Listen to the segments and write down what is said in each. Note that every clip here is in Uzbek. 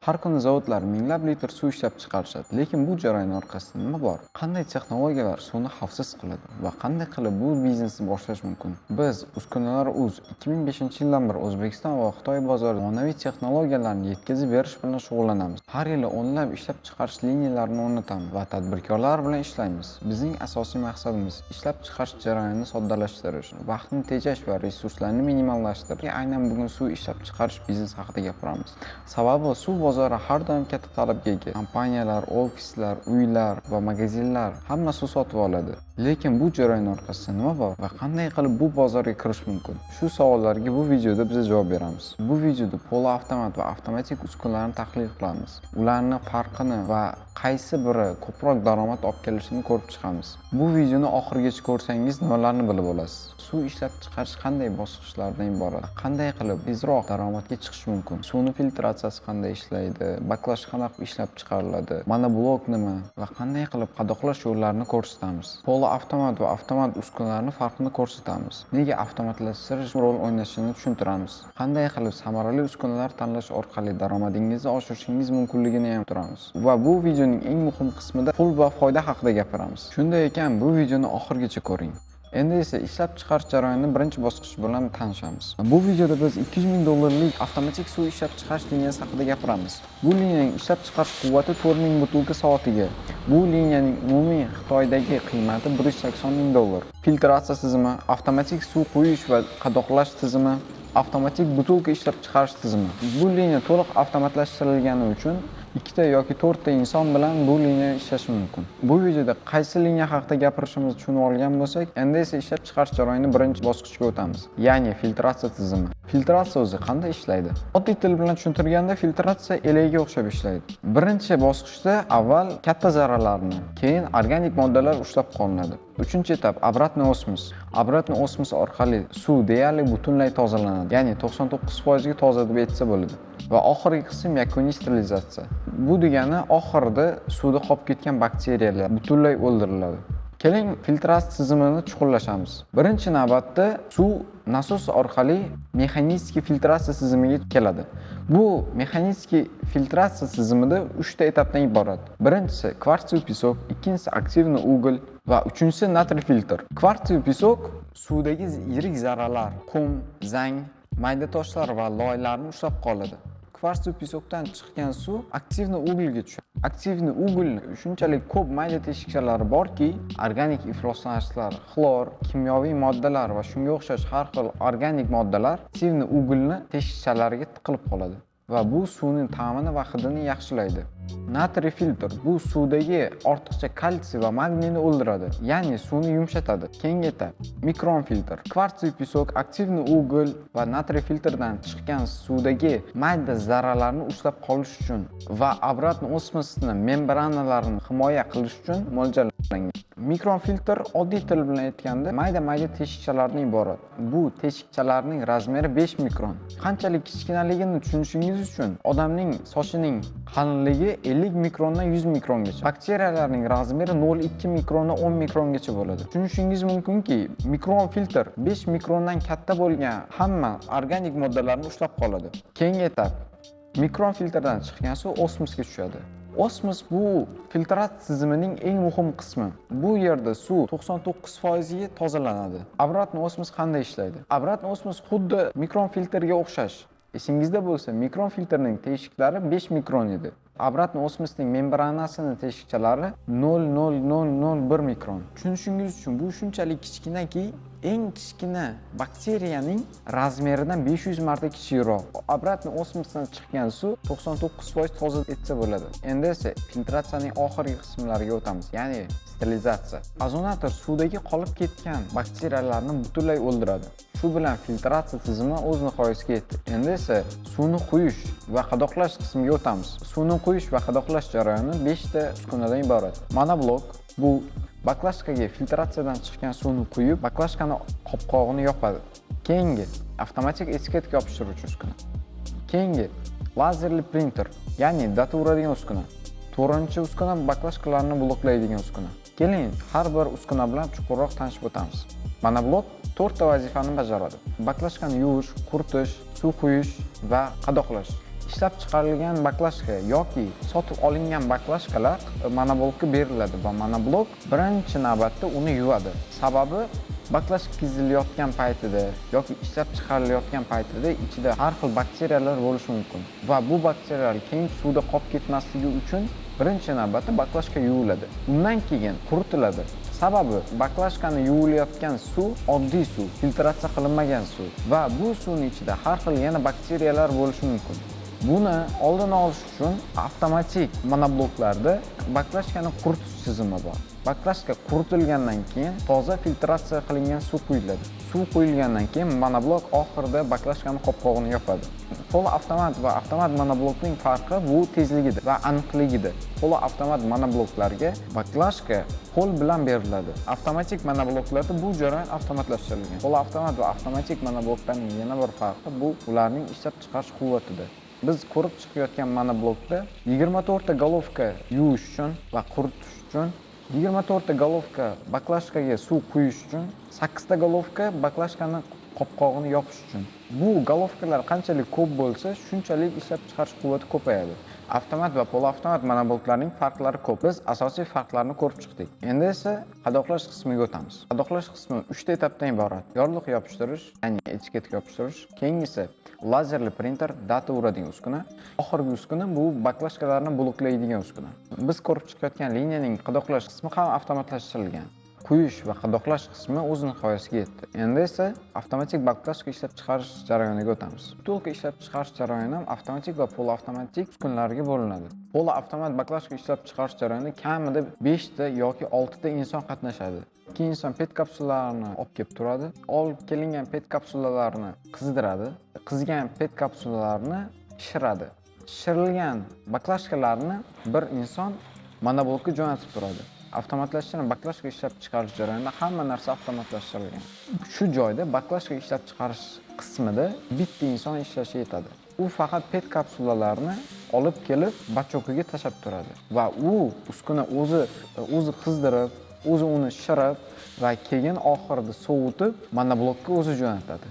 Har kuni zavodlar minglab litr suv ishlab chiqarishadi, lekin bu jarayon orqasida nima bor? Qanday texnologiyalar suvni xavfsiz qiladi va qanday qilib bu biznesni boshlash mumkin? Biz Uskunalar.uz 2005-yildan beri O'zbekiston va Xitoy bozoriga monoviy texnologiyalarni yetkazib berish bilan shug'ullanamiz. Har yili o'nlab ishlab chiqarish liniyalarini o'rnatamiz va tadbirkorlar bilan ishlaymiz. Bizning asosiy maqsadimiz ishlab chiqarish jarayonini soddalashtirish, vaqtni tejash va resurslarni minimallashtirish. Aynan bugun suv ishlab chiqarish biznesi haqida gapiramiz. Sababi suv bozori har doim katta talabga ega. Kompaniyalar, ofislar, uylar va magazinlar hammasi sotib oladi. Lekin bu jarayon orqasida nima bor va qanday qilib bu bozorga kirish mumkin? Shu savollarga bu videoda biz javob beramiz. Bu videoda poloavtomat va avtomatik uskunalarni tahlil qilamiz. Ularning farqini va qaysi biri ko'proq daromad olib kelishini ko'rib chiqamiz. Bu videoni oxirigacha ko'rsangiz nimalarni bilib olasiz. Suv ishlab chiqarish qanday bosqichlardan iborat? Qanday qilib tezroq daromadga chiqish mumkin? Suvning filtratsiyasi qanday ishlaydi? Baklash qanaqa ishlab chiqariladi? Monoblok nima va qanday qilib qadoqlash yo'llarini ko'rsatamiz. Poloavtomat va avtomat uskunalarning farqini ko'rsatamiz. Nega avtomatlashtirish rol o'ynashini tushuntiramiz. Qanday qilib samarali uskunalar tanlash orqali daromadingizni oshirishingiz mumkinligini ham turamiz. Va bu videoning eng muhim qismida pul va foyda haqida gapiramiz. Shunday ekan, bu videoni oxirigacha ko'ring. Endi esa ishlab chiqarish jarayonining birinchi bosqichi bilan tanishamiz. Bu videoda biz $200,000 avtomatik suv ishlab chiqarish liniyasi haqida gapiramiz. Bu liniyaning ishlab chiqarish quvvati 4000 butilka soatiga. Bu liniyaning umumiy Xitoydagi qiymati $180,000. Filtratsiya tizimi, avtomatik suv quyish va qadoqlash tizimi, avtomatik butilka ishlab chiqarish tizimi. Bu liniya to'liq avtomatlashtirilgani uchun ikkita yoki to'rtta inson bilan bu liniya ishlashi mumkin. Bu videoda qaysi liniya haqida gapirishimizni tushunib olgan bo'lsak, endi esa ishlab chiqarish jarayonining birinchi bosqichiga o'tamiz, ya'ni filtratsiya tizimi. Filtratsiya o'zi qanday ishlaydi? Oddiy til bilan tushuntirganda, filtratsiya elekga o'xshab ishlaydi. Birinchi bosqichda avval katta zarralarni, keyin organik moddalar ushlab qolinadi. Uchinchi etap obratniy osmos. Obratniy osmos orqali suv deyarli butunlay tozalanadi, ya'ni 99% ga toza deb aytsa bo'ladi. Va oxirgi qism yakuniy sterilizatsiya. Bu degani oxirida suvda qolib ketgan bakteriyalar butunlay o'ldiriladi. Keling, filtratsiya tizimini chuqurlashamiz. Birinchi navbatda suv nasos orqali mexanik filtratsiya tizimiga keladi. Bu mexanik filtratsiya tizimida 3 ta etapdan iborat. Birinchisi kvartsiy pisok, ikkinchisi aktivniy ugl va uchinchisi natriy filtr. Kvartsiy pisok suvdagi yirik zarralar, qum, zang, mayda toshlar va loylarni ushlab qoladi. Kvartsiy pisokdan chiqqan suv aktivniy uglga tushadi. Aktivniy uglning shunchalik ko'p mayda teshikchalari borki, organik ifloslanishlar, xlor, kimyoviy moddalar va shunga o'xshash har xil organik moddalar aktivniy uglni teshikchalariga tiqilib qoladi va bu suvning ta'mini va hidini yaxshilaydi. Natriy filtr bu suvdagi ortiqcha kalsiy va magniyni o'ldiradi, ya'ni suvni yumshatadi. Keyingi etap mikron filtr. Kvartsiy pisok, aktivniy ugl va natriy filtrdan chiqqan suvdagi mayda zarralarni ushlab qolish uchun va obratniy osmosni membranalarini himoya qilish uchun mo'ljallangan. Mikron filtr oddiy til bilan aytganda mayda teshikchalardan iborat. Bu teshikchalarning razmeri 5 mikron. Qanchalik kichkinaligini tushunishingiz uchun odamning sochining qalinligi 50 mikrondan 100 mikrongacha. Bakteriyalarning razmeri 0,2 mikrondan 10 mikrongacha bo'ladi. Tushunishingiz mumkinki, mikron filtr 5 mikrondan katta bo'lgan hamma organik moddalarni ushlab qoladi. Keyingi etap mikron filtrdan chiqqan suv osmosga tushadi. Osmos bu filtratsiya tizimining eng muhim qismi. Bu yerda suv 99% ga tozalanadi. Obratniy osmos qanday ishlaydi? Obratniy osmos xuddi mikron filtrga o'xshash. Esingizda bo'lsa, mikron filtrning teshiklari 5 mikron edi. Obratniy osmosning membranasining teshikchalari 0,0001 mikron. Tushunishingiz uchun bu shunchalik kichkinaki, eng kichkina bakteriyaning razmeridan 500 marta kichikroq. Obratniy osmosdan chiqqan suv 99% toza etsa bo'ladi. Endi esa filtratsiyaning oxirgi qismlariga o'tamiz, ya'ni sterilizatsiya. Ozonator suvdagi qolib ketgan bakteriyalarni butunlay o'ldiradi. Shu bilan filtratsiya tizimi o'z nihoyasiga yetdi. Endi esa suvni quyish va qadoqlash qismiga o'tamiz. Suvni quyish va qadoqlash jarayoni 5 ta uskunadan iborat. Monoblok bu baklashkaga filtratsiyadan chiqqan suvni quyib, baklashkani qopqog'ini yopadi. Keyingi avtomatik etiketka yopishtiruvchi uskuna. Keyingi lazerli printer, ya'ni data uradigan uskuna. To'rtinchi uskuna baklashkalarni bloklaydigan uskuna. Keling, har bir uskuna bilan chuqurroq tanishib o'tamiz. Monoblok 4 ta vazifani bajaradi. Baklashkani yuvish, quritish, suv quyish va qadoqlash. ishlab chiqarilgan baklashka yoki sotib olingan baklashkalar monoblokka beriladi va monoblok birinchi navbatda uni yuvadi. Sababi baklashka kizilayotgan paytida yoki ishlab chiqarilayotgan paytida ichida har xil bakteriyalar bo'lishi mumkin va bu bakteriyalar keyin suvda qolib ketmasligi uchun birinchi navbatda baklashka yuviladi. Undan keyin quritiladi. Sababi baklashkani yuvilayotgan suv oddiy suv, filtratsiya qilinmagan suv va bu suvning ichida har xil yana bakteriyalar bo'lishi mumkin. Buni oldini olish uchun avtomatik monobloklarda baklashkani quritish tizimi bor. Baklashka quritilgandan keyin toza filtratsiya qilingan suv quyiladi. Suv quyilgandan keyin monoblok oxirida baklashkani qopqog'ini yopadi. Poloavtomat va avtomat monoblokning farqi bu tezligidir va aniqligidir. Poloavtomat monobloklarga baklashka qo'l bilan beriladi. Avtomatik monobloklarda bu jarayon avtomatlashtirilgan. Poloavtomat va avtomatik monobloklarning yana bir farqi bu ularning ishlab chiqarish quvvatidir. Biz ko'rib chiqayotgan monoblokda 24 ta golovka yuvish uchun va quritish uchun, 24 ta golovka baklashkaga suv quyish uchun, 8 ta golovka baklashkani qopqog'ini yopish uchun. Bu golovkalar qanchalik ko'p bo'lsa, shunchalik ishlab chiqarish quvvati ko'payadi. Avtomat va poloavtomat monobloklarning farqlari ko'p. Biz asosiy farqlarni ko'rib chiqdik. Endi esa qadoqlash qismiga o'tamiz. Qadoqlash qismi 3 ta etapdan iborat. Yorliq yopishtirish, ya'ni etiketka yopishtirish, keyingisi lazerli printer, data uradigan uskuna, oxirgi uskuna bu baklashkalarni bloklaydigan uskuna. Biz ko'rib chiqayotgan liniyaning qadoqlash qismi ham avtomatlashtirilgan. Quyish va qadoqlash qismi o'z nihoyasiga yetdi. Endi esa avtomatik baklashka ishlab chiqarish jarayoniga o'tamiz. Butulka ishlab chiqarish jarayoni ham avtomatik va poloavtomatik uskunalarga bo'linadi. Poloavtomat baklashka ishlab chiqarish jarayonida kamida 5 ta yoki 6 ta inson qatnashadi. Ikki inson pet kapsulalarni olib kelib turadi. Olib kelingan pet kapsulalarni qizdiradi. Qizigan pet kapsulalarni shiradi. Shirilgan baklashkalarni bir inson monoblokka jo'natib turadi. Avtomatlashtirilgan baklashka ishlab chiqarish jarayonida hamma narsa avtomatlashtirilgan. Shu joyda baklashka ishlab chiqarish qismida bitta inson ishlashi yetadi. U faqat pet kapsulalarni olib kelib bachokaga tashab turadi va u uskuna o'zi qizdirib, o'zi uni shirib va keyin oxirida sovutib monoblokka o'zi jo'natadi.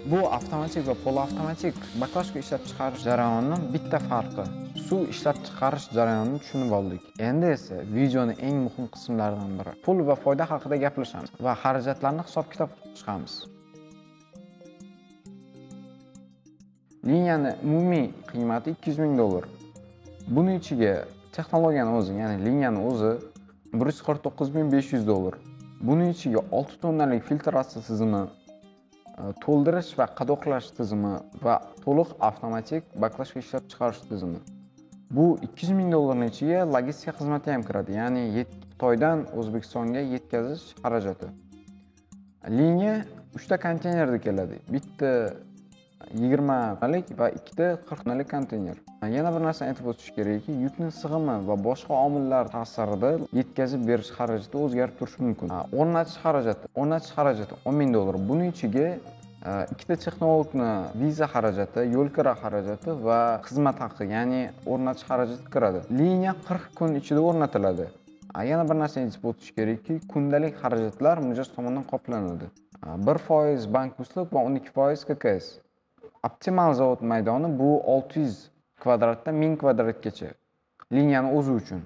Bu avtomatik va poloavtomatik baklashka ishlab chiqarish jarayonining bitta farqi. Suv ishlab chiqarish jarayonini tushunib oldik. Endi esa videoning eng muhim qismlaridan biri. Pul va foyda haqida gaplashamiz va xarajatlarni hisob-kitob chiqamiz. Liniyani umumiy qiymati $200,000. Buning ichiga texnologiyani o'zi, ya'ni liniyani o'zi $149,500. Buning ichiga 6 tonnalik filtratsiya tizimi, to'ldirish va qadoqlash tizimi va to'liq avtomatik baklashka ishlab chiqarish tizimi. Bu $200,000 ning ichiga logistika xizmati ham kiradi, ya'ni Xitoydan O'zbekistonga yetkazish xarajati. Liniya 3 ta konteynerda keladi. Bitta 20 talik va ikkita 40 talik konteyner. Yana bir narsani aytib o'tish kerakki, yukning sig'imi va boshqa omillar ta'sirida yetkazib berish xarajati o'zgarib turishi mumkin. O'rnatish xarajati $10,000. Buning ichiga ikkita texnologni viza xarajati, yo'l kira xarajati va xizmat haqi, ya'ni o'rnatish xarajati kiradi. Liniya 40 kun ichida o'rnatiladi. Yana bir narsa aytib o'tish kerakki, kundalik xarajatlar mijoz tomonidan qoplanadi. 1% bank uslug va 12% KKS. Optimal zavod maydoni bu 600 kvadratdan 1000 kvadratgacha. Liniyani o'zi uchun.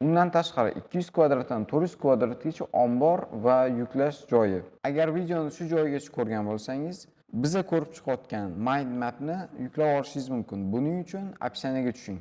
Undan tashqari 200 kvadratdan 400 kvadratgacha ombor va yuklash joyi. Agar videoni shu joyigacha ko'rgan bo'lsangiz, biza ko'rib chiqayotgan mind mapni yuklab olishingiz mumkin. Buning uchun opsiyaga tushing.